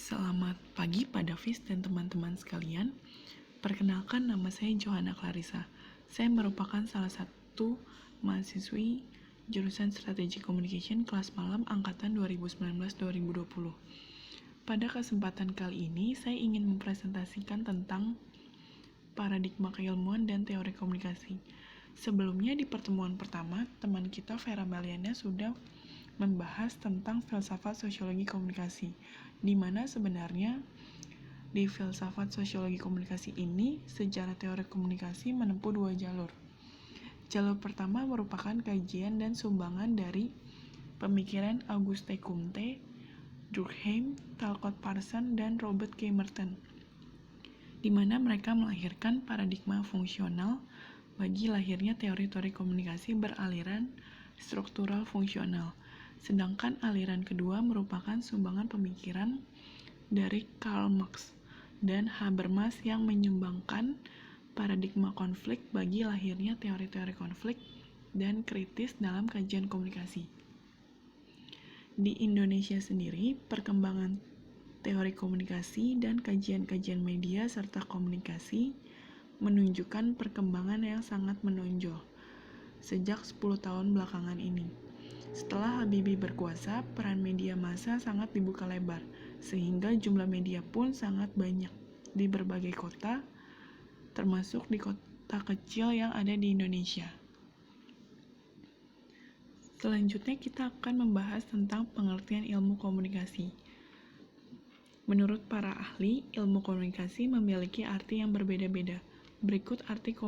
Selamat pagi Pak Davis dan teman-teman sekalian. Perkenalkan, nama saya Johanna Clarissa. Saya merupakan salah satu mahasiswi jurusan Strategi Communication kelas malam angkatan 2019-2020. Pada kesempatan kali ini, saya ingin mempresentasikan tentang paradigma keilmuan dan teori komunikasi. Sebelumnya di pertemuan pertama, teman kita Vera Meliana sudah membahas tentang filsafat sosiologi komunikasi, di mana sebenarnya di filsafat sosiologi komunikasi ini, sejarah teori komunikasi menempuh dua jalur. Jalur pertama merupakan kajian dan sumbangan dari pemikiran Auguste Comte, Durkheim, Talcott Parsons, dan Robert K. Merton, di mana mereka melahirkan paradigma fungsional bagi lahirnya teori-teori komunikasi beraliran struktural fungsional. Sedangkan aliran kedua merupakan sumbangan pemikiran dari Karl Marx dan Habermas yang menyumbangkan paradigma konflik bagi lahirnya teori-teori konflik dan kritis dalam kajian komunikasi. Di Indonesia sendiri, perkembangan teori komunikasi dan kajian-kajian media serta komunikasi menunjukkan perkembangan yang sangat menonjol sejak 10 tahun belakangan ini. Setelah Habibie berkuasa, peran media massa sangat dibuka lebar, sehingga jumlah media pun sangat banyak di berbagai kota, termasuk di kota kecil yang ada di Indonesia. Selanjutnya kita akan membahas tentang pengertian ilmu komunikasi. Menurut para ahli, ilmu komunikasi memiliki arti yang berbeda-beda. Berikut arti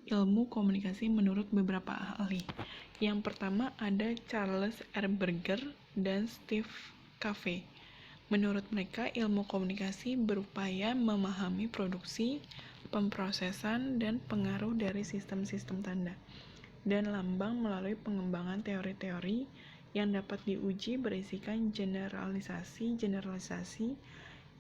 ilmu komunikasi menurut beberapa ahli. Yang pertama ada Charles R. Berger dan Steve Cavey. Menurut mereka, ilmu komunikasi berupaya memahami produksi, pemrosesan, dan pengaruh dari sistem-sistem tanda dan lambang melalui pengembangan teori-teori yang dapat diuji berisikan generalisasi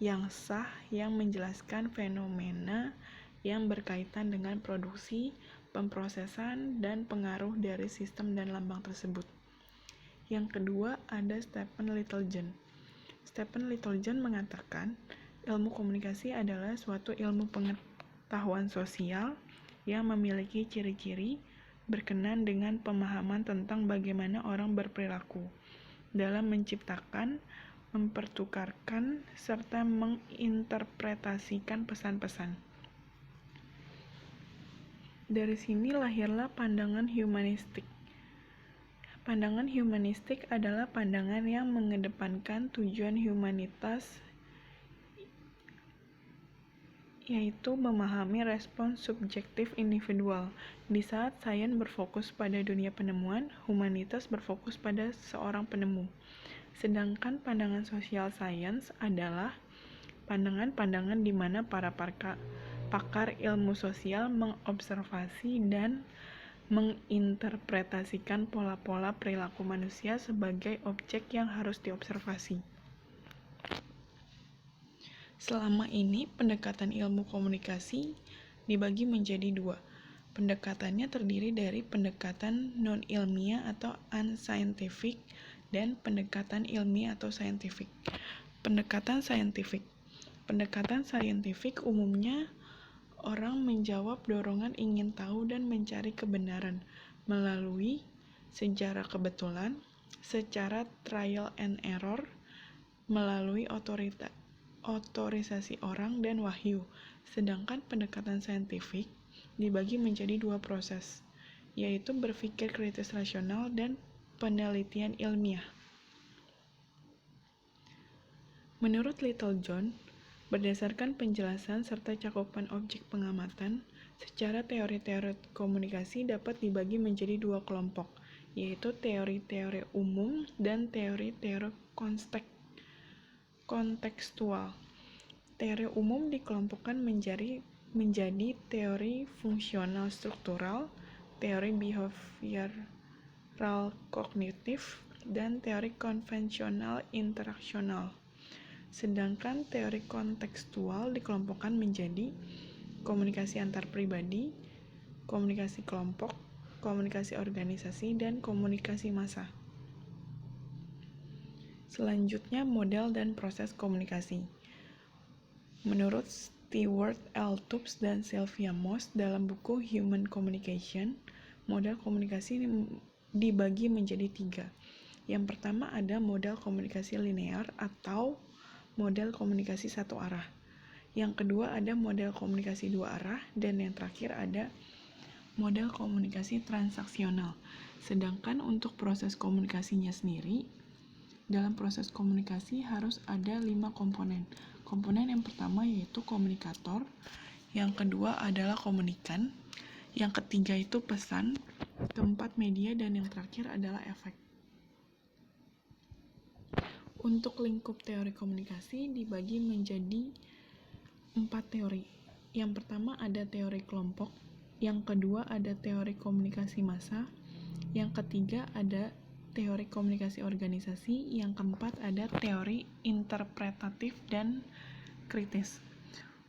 yang sah yang menjelaskan fenomena yang berkaitan dengan produksi, pemrosesan, dan pengaruh dari sistem dan lambang tersebut. Yang kedua ada Stephen Littlejohn. Stephen Littlejohn mengatakan, ilmu komunikasi adalah suatu ilmu pengetahuan sosial yang memiliki ciri-ciri berkenan dengan pemahaman tentang bagaimana orang berperilaku dalam menciptakan, mempertukarkan, serta menginterpretasikan pesan-pesan. Dari sini lahirlah pandangan humanistik. Pandangan humanistik adalah pandangan yang mengedepankan tujuan humanitas, yaitu memahami respons subjektif individual. Di saat sains berfokus pada dunia penemuan, humanitas berfokus pada seorang penemu. Sedangkan pandangan social science adalah pandangan-pandangan di mana para pakar ilmu sosial mengobservasi dan menginterpretasikan pola-pola perilaku manusia sebagai objek yang harus diobservasi. Selama ini, pendekatan ilmu komunikasi dibagi menjadi dua. Pendekatannya terdiri dari pendekatan non-ilmiah atau unscientific dan pendekatan ilmiah atau scientific. Pendekatan scientific umumnya orang menjawab dorongan ingin tahu dan mencari kebenaran melalui sejarah kebetulan, secara trial and error, melalui otorisasi orang dan wahyu. Sedangkan pendekatan saintifik dibagi menjadi dua proses, yaitu berpikir kritis rasional dan penelitian ilmiah. Menurut Littlejohn, berdasarkan penjelasan serta cakupan objek pengamatan, secara teori-teori komunikasi dapat dibagi menjadi dua kelompok, yaitu teori-teori umum dan teori-teori kontekstual. Teori umum dikelompokkan menjadi teori fungsional struktural, teori behavioral kognitif, dan teori konvensional interaksional. Sedangkan teori kontekstual dikelompokkan menjadi komunikasi antar pribadi, komunikasi kelompok, komunikasi organisasi, dan komunikasi massa. Selanjutnya, model dan proses komunikasi. Menurut Stewart L. Tubbs dan Sylvia Moss dalam buku Human Communication, model komunikasi dibagi menjadi 3. Yang pertama ada model komunikasi linear atau model komunikasi satu arah. Yang kedua ada model komunikasi dua arah, dan yang terakhir ada model komunikasi transaksional. Sedangkan untuk proses komunikasinya sendiri, dalam proses komunikasi harus ada 5 komponen. Komponen yang pertama yaitu komunikator, yang kedua adalah komunikan, yang ketiga itu pesan, keempat media, dan yang terakhir adalah efek. Untuk lingkup teori komunikasi dibagi menjadi 4 teori. Yang pertama ada teori kelompok, yang kedua ada teori komunikasi massa, yang ketiga ada teori komunikasi organisasi, yang keempat ada teori interpretatif dan kritis.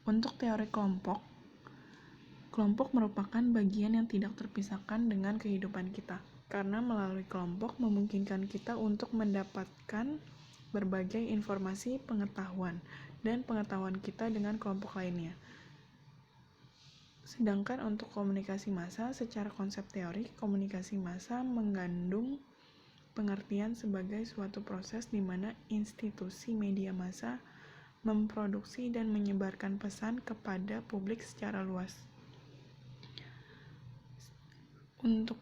Untuk teori kelompok, kelompok merupakan bagian yang tidak terpisahkan dengan kehidupan kita, karena melalui kelompok memungkinkan kita untuk mendapatkan berbagai informasi pengetahuan dan pengetahuan kita dengan kelompok lainnya. Sedangkan untuk komunikasi massa, secara konsep teori, komunikasi massa mengandung pengertian sebagai suatu proses di mana institusi media massa memproduksi dan menyebarkan pesan kepada publik secara luas. Untuk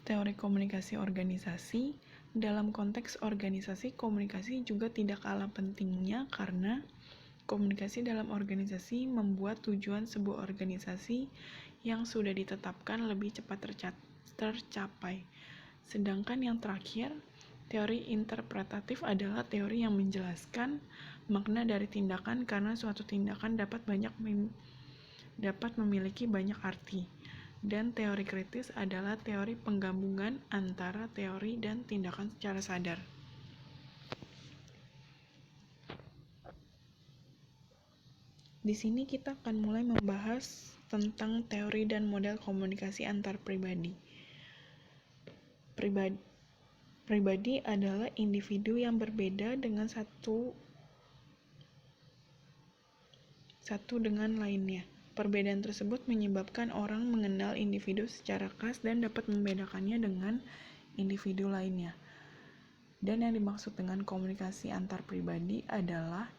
teori komunikasi organisasi, dalam konteks organisasi, komunikasi juga tidak kalah pentingnya karena komunikasi dalam organisasi membuat tujuan sebuah organisasi yang sudah ditetapkan lebih cepat tercapai. Sedangkan yang terakhir, teori interpretatif adalah teori yang menjelaskan makna dari tindakan karena suatu tindakan dapat memiliki banyak arti. Dan teori kritis adalah teori penggabungan antara teori dan tindakan secara sadar. Di sini kita akan mulai membahas tentang teori dan model komunikasi antar pribadi. Pribadi adalah individu yang berbeda dengan satu dengan lainnya. Perbedaan tersebut menyebabkan orang mengenal individu secara khas dan dapat membedakannya dengan individu lainnya. Dan yang dimaksud dengan komunikasi antar pribadi adalah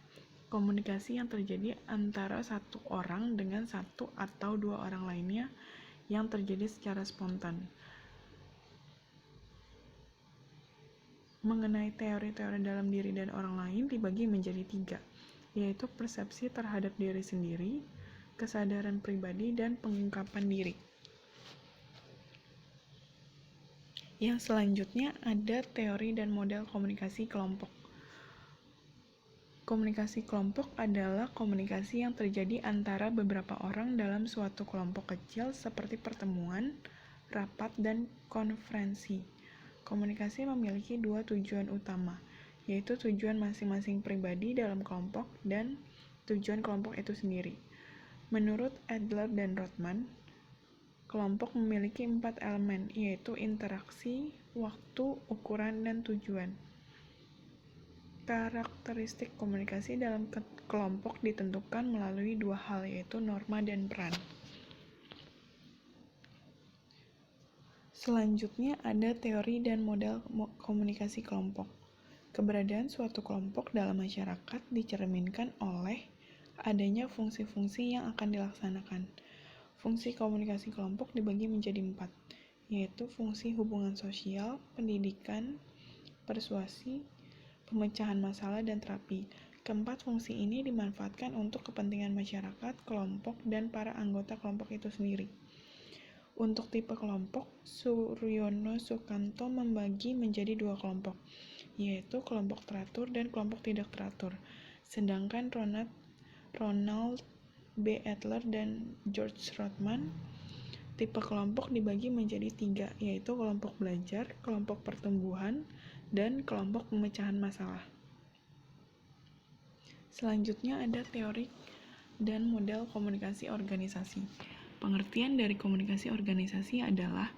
komunikasi yang terjadi antara satu orang dengan satu atau dua orang lainnya yang terjadi secara spontan. Mengenai teori-teori dalam diri dan orang lain dibagi menjadi 3, yaitu persepsi terhadap diri sendiri, kesadaran pribadi, dan pengungkapan diri. Yang selanjutnya ada teori dan model komunikasi kelompok. Komunikasi kelompok adalah komunikasi yang terjadi antara beberapa orang dalam suatu kelompok kecil seperti pertemuan, rapat, dan konferensi. Komunikasi memiliki 2 tujuan utama, yaitu tujuan masing-masing pribadi dalam kelompok dan tujuan kelompok itu sendiri. Menurut Adler dan Rothman, kelompok memiliki 4 elemen, yaitu interaksi, waktu, ukuran, dan tujuan. Karakteristik komunikasi dalam kelompok ditentukan melalui 2 hal, yaitu norma dan peran. Selanjutnya ada teori dan model komunikasi kelompok. Keberadaan suatu kelompok dalam masyarakat dicerminkan oleh adanya fungsi-fungsi yang akan dilaksanakan. Fungsi komunikasi kelompok dibagi menjadi 4, yaitu fungsi hubungan sosial, pendidikan, persuasi, pemecahan masalah, dan terapi. Keempat fungsi ini dimanfaatkan untuk kepentingan masyarakat, kelompok, dan para anggota kelompok itu sendiri. Untuk tipe kelompok, Suryono Sukanto membagi menjadi 2 kelompok, yaitu kelompok teratur dan kelompok tidak teratur. Sedangkan Ronald B. Adler dan George Rothman, tipe kelompok dibagi menjadi 3, yaitu kelompok belajar, kelompok pertumbuhan, dan kelompok pemecahan masalah. Selanjutnya ada teori dan model komunikasi organisasi. Pengertian dari komunikasi organisasi adalah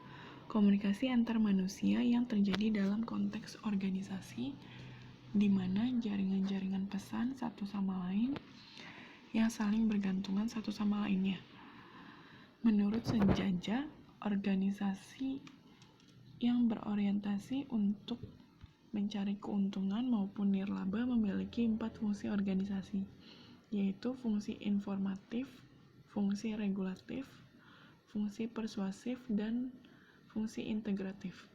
komunikasi antar manusia yang terjadi dalam konteks organisasi di mana jaringan-jaringan pesan satu sama lain yang saling bergantungan satu sama lainnya. Menurut Senjaja, organisasi yang berorientasi untuk mencari keuntungan maupun nirlaba memiliki 4 fungsi organisasi, yaitu fungsi informatif, fungsi regulatif, fungsi persuasif, dan fungsi integratif.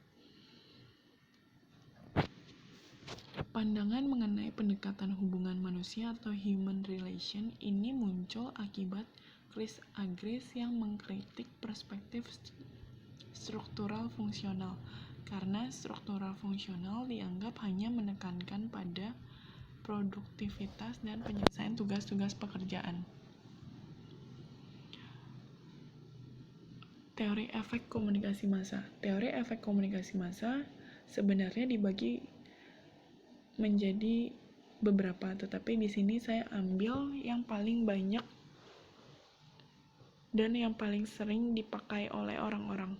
Pandangan mengenai pendekatan hubungan manusia atau human relation ini muncul akibat Chris Agris yang mengkritik perspektif struktural fungsional, karena struktural fungsional dianggap hanya menekankan pada produktivitas dan penyelesaian tugas-tugas pekerjaan. Teori efek komunikasi massa. Teori efek komunikasi massa sebenarnya dibagi menjadi beberapa, tetapi di sini saya ambil yang paling banyak dan yang paling sering dipakai oleh orang-orang.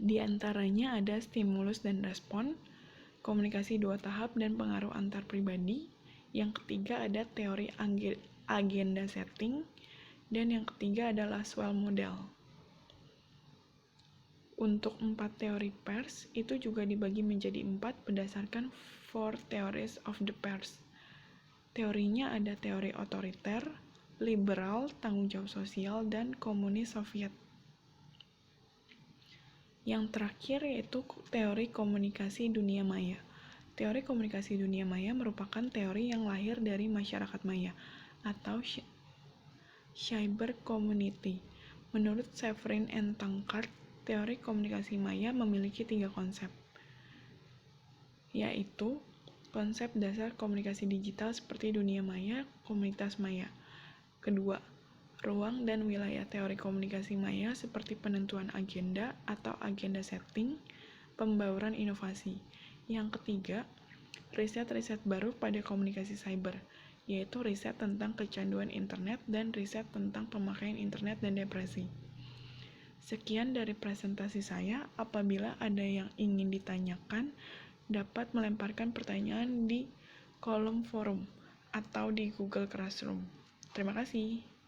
Di antaranya ada stimulus dan respon, komunikasi 2 tahap, dan pengaruh antar pribadi. Yang ketiga ada teori agenda setting, dan yang ketiga adalah Laswell model. Untuk 4 teori pers, itu juga dibagi menjadi 4 berdasarkan 4 theories of the pers. Teorinya ada teori otoriter, liberal, tanggung jawab sosial, dan komunis Soviet. Yang terakhir yaitu teori komunikasi dunia maya. Teori komunikasi dunia maya merupakan teori yang lahir dari masyarakat maya atau cyber community. Menurut Severin and Tankard, teori komunikasi maya memiliki 3 konsep, yaitu konsep dasar komunikasi digital seperti dunia maya, komunitas maya. Kedua, ruang dan wilayah teori komunikasi maya seperti penentuan agenda atau agenda setting, pembauran inovasi. Yang ketiga, riset-riset baru pada komunikasi cyber, yaitu riset tentang kecanduan internet dan riset tentang pemakaian internet dan depresi. Sekian dari presentasi saya. Apabila ada yang ingin ditanyakan, dapat melemparkan pertanyaan di kolom forum atau di Google Classroom. Terima kasih.